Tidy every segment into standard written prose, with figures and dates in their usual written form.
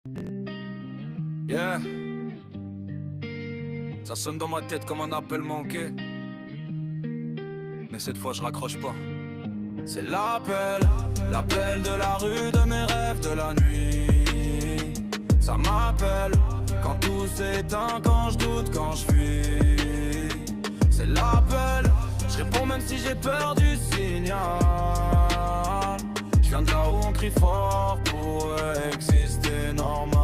Yeah. Ça sonne dans ma tête comme un appel manqué. Mais cette fois je raccroche pas. C'est l'appel, l'appel de la rue, de mes rêves, de la nuit. Ça m'appelle quand tout s'éteint, quand je doute, quand je fuis. C'est l'appel, je réponds même si j'ai peur du signal. Je viens de là où on crie fort pour exister normal.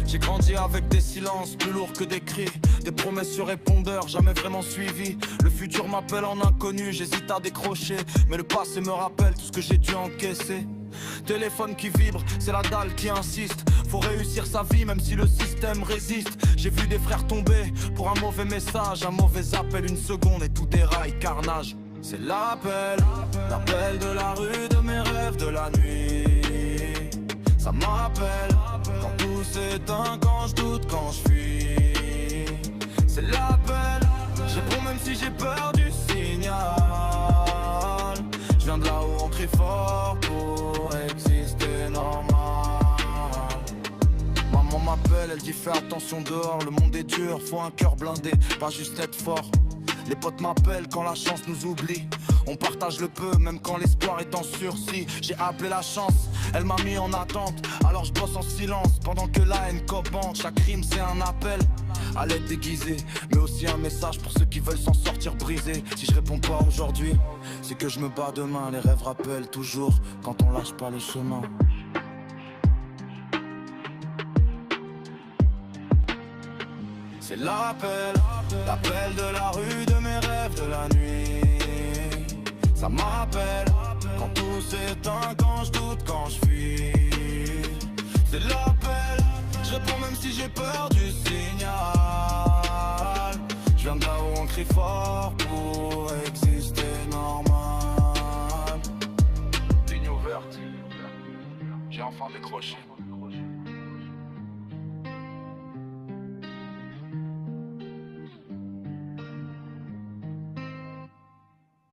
J'ai grandi avec des silences plus lourds que des cris, des promesses sur répondeur, jamais vraiment suivies. Le futur m'appelle en inconnu, j'hésite à décrocher, mais le passé me rappelle tout ce que j'ai dû encaisser. Téléphone qui vibre, c'est la dalle qui insiste. Faut réussir sa vie même si le système résiste. J'ai vu des frères tomber pour un mauvais message, un mauvais appel, une seconde et tout déraille, carnage. C'est l'appel, l'appel de la rue, de mes rêves, de la nuit. Ça m'appelle quand tout s'éteint, quand je doute, quand je fuis. C'est l'appel, je réponds même si j'ai peur du signal. Je viens de là où on crie fort pour exister normal. Maman m'appelle, elle dit fais attention dehors, le monde est dur, faut un cœur blindé, pas juste être fort. Les potes m'appellent quand la chance nous oublie. On partage le peu, même quand l'espoir est en sursis. J'ai appelé la chance, elle m'a mis en attente. Alors je bosse en silence, pendant que la haine commente. Chaque rime c'est un appel à l'aide déguisée, mais aussi un message pour ceux qui veulent s'en sortir brisés. Si je réponds pas aujourd'hui, c'est que je me bats demain. Les rêves rappellent toujours quand on lâche pas le chemin. C'est l'appel, l'appel de la rue, de mes rêves, de la nuit. Ça m'appelle quand tout s'éteint, quand je doute, quand je fuis. C'est l'appel, je réponds même si j'ai peur du signal. Je viens de là où on crie fort pour exister normal. Ligne ouverte, j'ai enfin décroché.